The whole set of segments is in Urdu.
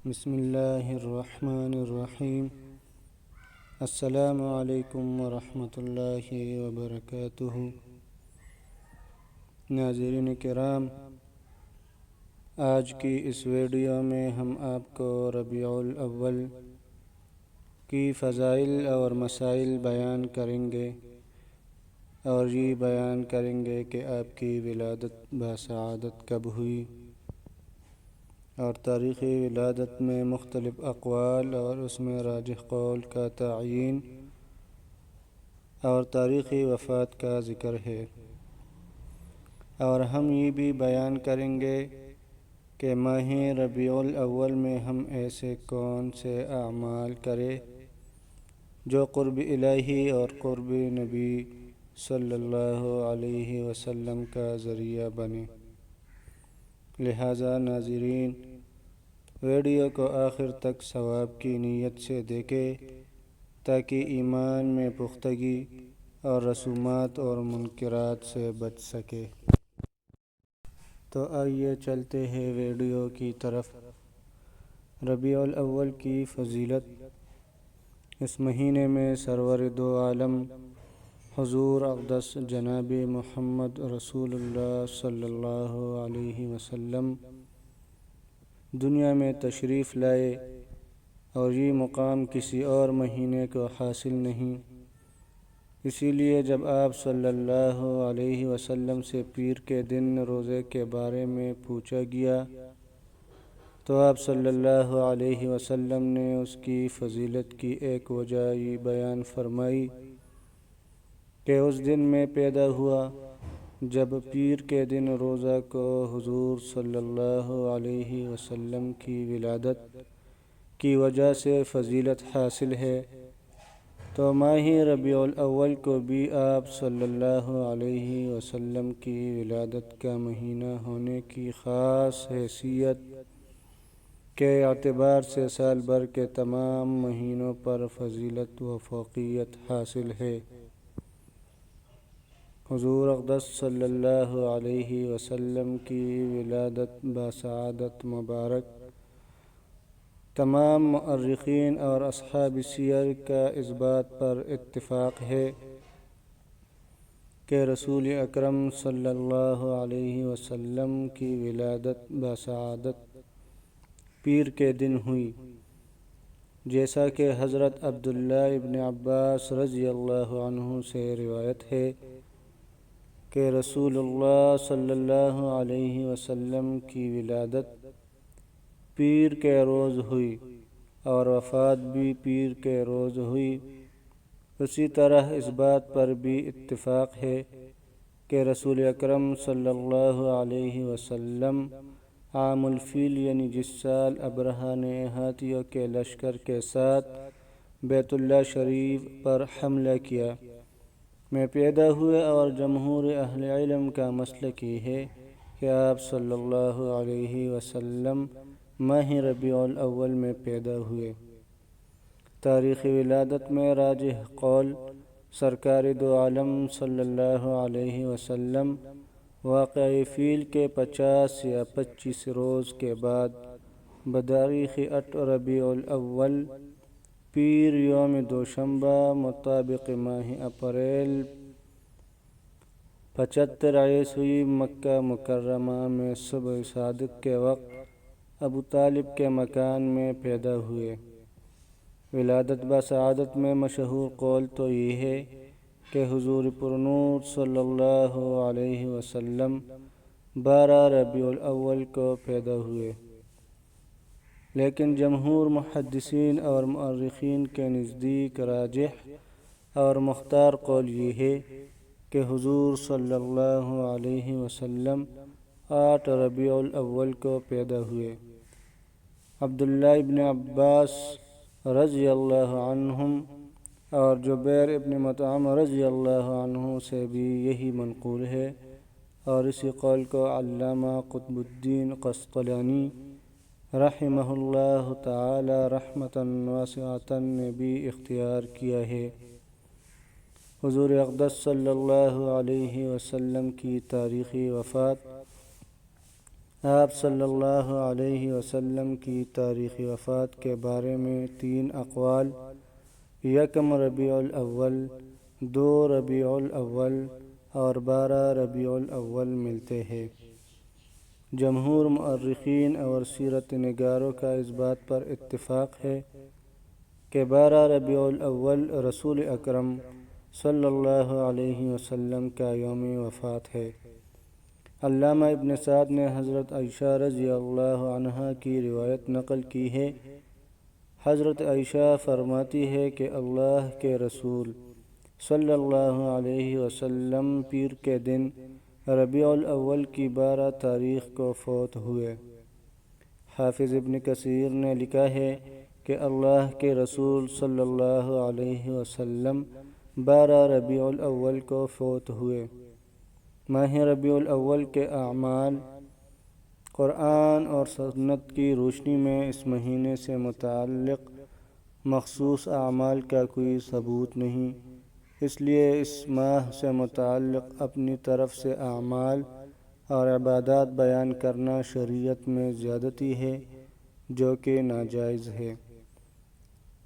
بسم اللہ الرحمن الرحیم۔ السلام علیکم ورحمۃ اللہ وبرکاتہ۔ ناظرین کرام، آج کی اس ویڈیو میں ہم آپ کو ربیع الاول کی فضائل اور مسائل بیان کریں گے اور یہ بیان کریں گے کہ آپ کی ولادت بسعادت کب ہوئی، اور تاریخی ولادت میں مختلف اقوال اور اس میں راجح قول کا تعیین اور تاریخی وفات کا ذکر ہے، اور ہم یہ بھی بیان کریں گے کہ ماہ ربیع الاول میں ہم ایسے کون سے اعمال کریں جو قرب الہی اور قرب نبی صلی اللہ علیہ وسلم کا ذریعہ بنے۔ لہٰذا ناظرین، ویڈیو کو آخر تک ثواب کی نیت سے دیکھیں تاکہ ایمان میں پختگی اور رسومات اور منکرات سے بچ سکے۔ تو آئیے چلتے ہیں ویڈیو کی طرف۔ ربیع الاول کی فضیلت۔ اس مہینے میں سرور دو عالم حضور اقدس جناب محمد رسول اللہ صلی اللہ علیہ وسلم دنیا میں تشریف لائے، اور یہ مقام کسی اور مہینے کو حاصل نہیں۔ اسی لیے جب آپ صلی اللہ علیہ وسلم سے پیر کے دن روزے کے بارے میں پوچھا گیا تو آپ صلی اللہ علیہ وسلم نے اس کی فضیلت کی ایک وجہ یہ بیان فرمائی کہ اس دن میں پیدا ہوا جب پیر کے دن روزہ کو حضور صلی اللہ علیہ وسلم کی ولادت کی وجہ سے فضیلت حاصل ہے، تو ماہ ربیع الاول کو بھی آپ صلی اللہ علیہ وسلم کی ولادت کا مہینہ ہونے کی خاص حیثیت کے اعتبار سے سال بھر کے تمام مہینوں پر فضیلت و فوقیت حاصل ہے۔ حضور اقدس صلی اللہ علیہ وسلم کی ولادت بسعادت مبارک تمام مؤرخین اور اصحاب سیر کا اس بات پر اتفاق ہے کہ رسول اکرم صلی اللہ علیہ وسلم کی ولادت بسعادت پیر کے دن ہوئی، جیسا کہ حضرت عبداللہ ابن عباس رضی اللہ عنہ سے روایت ہے کہ رسول اللہ صلی اللہ علیہ وسلم کی ولادت پیر کے روز ہوئی اور وفات بھی پیر کے روز ہوئی۔ اسی طرح اس بات پر بھی اتفاق ہے کہ رسول اکرم صلی اللہ علیہ وسلم عام الفیل یعنی جس سال ابرہہ نے ہاتھیوں کے لشکر کے ساتھ بیت اللہ شریف پر حملہ کیا میں پیدا ہوئے، اور جمہور اہل علم کا مسلک یہ ہے کہ آپ صلی اللہ علیہ وسلم ماہ ربیع الاول میں پیدا ہوئے۔ تاریخ ولادت میں راجح قول سرکار دو عالم صلی اللہ علیہ وسلم واقعہ فیل کے 50 یا 25 روز کے بعد بتاریخ 8 ربیع الاول پیر یوم دوشنبہ مطابق ماہ اپریل 75 عیسوی مکہ مکرمہ میں صبح صادق کے وقت ابو طالب کے مکان میں پیدا ہوئے۔ ولادت بسعادت میں مشہور قول تو یہ ہے کہ حضور پرنور صلی اللہ علیہ وسلم 12 ربیع الاول کو پیدا ہوئے، لیکن جمہور محدثین اور مؤرخین کے نزدیک راجح اور مختار قول یہ ہے کہ حضور صلی اللہ علیہ وسلم 8 ربیع الاول کو پیدا ہوئے۔ عبداللہ ابن عباس رضی اللہ عنہم اور جبیر ابن مطعم رضی اللہ عنہ سے بھی یہی منقول ہے، اور اسی قول کو علامہ قطب الدین قسطلانی رحمہ اللہ تعالی رحمۃ واسعۃ نے بھی اختیار کیا ہے۔ حضور اقدس صلی اللہ علیہ وسلم کی تاریخی وفات آپ صلی اللہ علیہ وسلم کی تاریخ وفات کے بارے میں 3 اقوال، یکم ربیع الاول، 2 ربیع الاول اور 12 ربیع الاول ملتے ہیں۔ جمہور مؤرخین اور سیرت نگاروں کا اس بات پر اتفاق ہے کہ 12 ربیع الاول رسول اکرم صلی اللہ علیہ وسلم کا یوم وفات ہے۔ علامہ ابن سعد نے حضرت عائشہ رضی اللہ عنہا کی روایت نقل کی ہے۔ حضرت عائشہ فرماتی ہے کہ اللہ کے رسول صلی اللہ علیہ وسلم پیر کے دن ربیع الاول کی 12 تاریخ کو فوت ہوئے۔ حافظ ابن کثیر نے لکھا ہے کہ اللہ کے رسول صلی اللہ علیہ وسلم 12 ربیع الاول کو فوت ہوئے۔ ماہ ربیع الاول کے اعمال، قرآن اور سنت کی روشنی میں اس مہینے سے متعلق مخصوص اعمال کا کوئی ثبوت نہیں، اس لیے اس ماہ سے متعلق اپنی طرف سے اعمال اور عبادات بیان کرنا شریعت میں زیادتی ہے جو کہ ناجائز ہے۔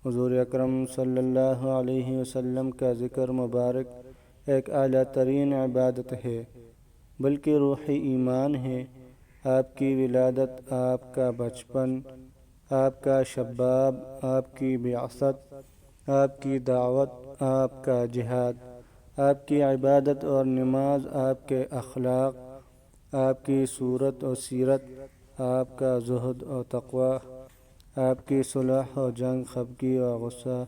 حضور اکرم صلی اللہ علیہ وسلم کا ذکر مبارک ایک اعلیٰ ترین عبادت ہے، بلکہ روحی ایمان ہے۔ آپ کی ولادت، آپ کا بچپن، آپ کا شباب، آپ کی بعثت، آپ کی دعوت، آپ کا جہاد، آپ کی عبادت اور نماز، آپ کے اخلاق، آپ کی صورت و سیرت، آپ کا زہد و تقوی، آپ کی صلح و جنگ، خفگی و غصہ،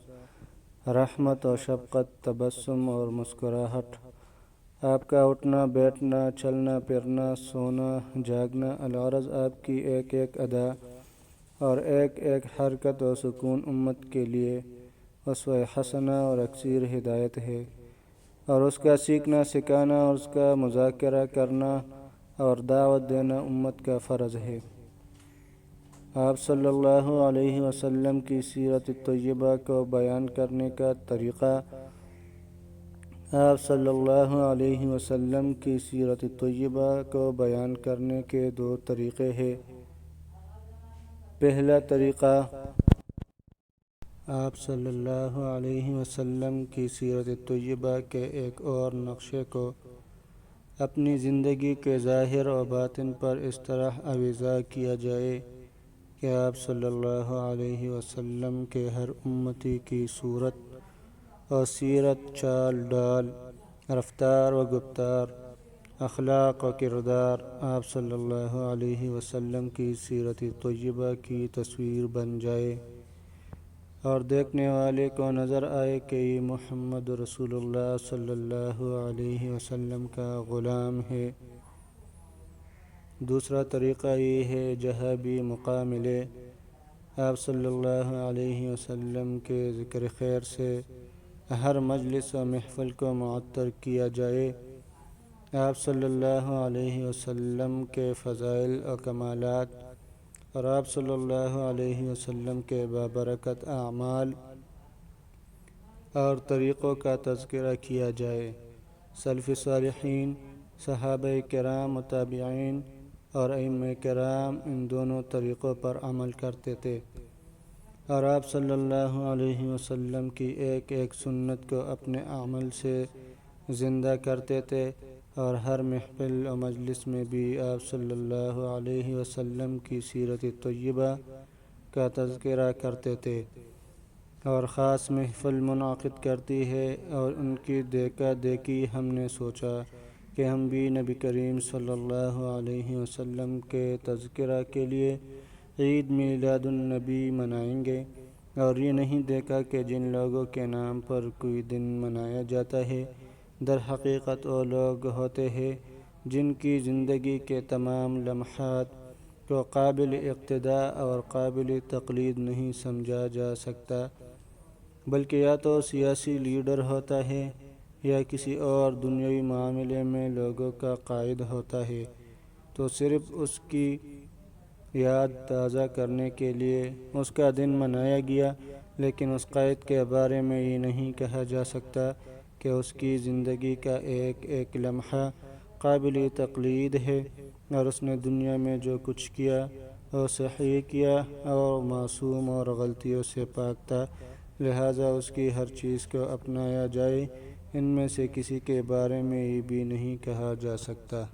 رحمت و شفقت، تبسم اور مسکراہٹ، آپ کا اٹھنا بیٹھنا، چلنا پھرنا، سونا جاگنا، الغرض آپ کی ایک ایک ادا اور ایک ایک حرکت و سکون امت کے لیے اسوہ حسنہ اور اکثیر ہدایت ہے، اور اس کا سیکھنا سکھانا اور اس کا مذاکرہ کرنا اور دعوت دینا امت کا فرض ہے۔ آپ صلی اللہ علیہ وسلم کی سیرت طیبہ کو بیان کرنے کا طریقہ۔ آپ صلی اللہ علیہ وسلم کی سیرت طیبہ کو بیان کرنے کے 2 طریقے ہیں۔ پہلا طریقہ، آپ صلی اللہ علیہ وسلم کی سیرت طیبہ کے ایک اور نقشے کو اپنی زندگی کے ظاہر و باطن پر اس طرح اویزا کیا جائے کہ آپ صلی اللہ علیہ وسلم کے ہر امتی کی صورت اور سیرت، چال ڈال، رفتار و گفتار، اخلاق و کردار آپ صلی اللہ علیہ وسلم کی سیرت طیبہ کی تصویر بن جائے اور دیکھنے والے کو نظر آئے کہ یہ محمد رسول اللہ صلی اللہ علیہ وسلم کا غلام ہے۔ دوسرا طریقہ یہ ہے، جہاں بھی موقع ملے آپ صلی اللہ علیہ وسلم کے ذکر خیر سے ہر مجلس و محفل کو معطر کیا جائے، آپ صلی اللہ علیہ وسلم کے فضائل و کمالات اور آپ صلی اللہ علیہ وسلم کے بابرکت اعمال اور طریقوں کا تذکرہ کیا جائے۔ سلف صالحین، صحابہ کرام، متابعین اور ائمہ کرام ان دونوں طریقوں پر عمل کرتے تھے اور آپ صلی اللہ علیہ وسلم کی ایک ایک سنت کو اپنے عمل سے زندہ کرتے تھے، اور ہر محفل و مجلس میں بھی آپ صلی اللہ علیہ وسلم کی سیرت طیبہ کا تذکرہ کرتے تھے، اور خاص محفل منعقد کرتی ہے، اور ان کی دیکھا دیکھی ہم نے سوچا کہ ہم بھی نبی کریم صلی اللہ علیہ وسلم کے تذکرہ کے لیے عید میلاد النبی منائیں گے، اور یہ نہیں دیکھا کہ جن لوگوں کے نام پر کوئی دن منایا جاتا ہے در حقیقت وہ لوگ ہوتے ہیں جن کی زندگی کے تمام لمحات کو قابل اقتداء اور قابل تقلید نہیں سمجھا جا سکتا، بلکہ یا تو سیاسی لیڈر ہوتا ہے یا کسی اور دنیاوی معاملے میں لوگوں کا قائد ہوتا ہے، تو صرف اس کی یاد تازہ کرنے کے لیے اس کا دن منایا گیا، لیکن اس قائد کے بارے میں یہ نہیں کہا جا سکتا کہ اس کی زندگی کا ایک ایک لمحہ قابل تقلید ہے، اور اس نے دنیا میں جو کچھ کیا وہ صحیح کیا اور معصوم اور غلطیوں سے پاک تھا، لہٰذا اس کی ہر چیز کو اپنایا جائے۔ ان میں سے کسی کے بارے میں یہ بھی نہیں کہا جا سکتا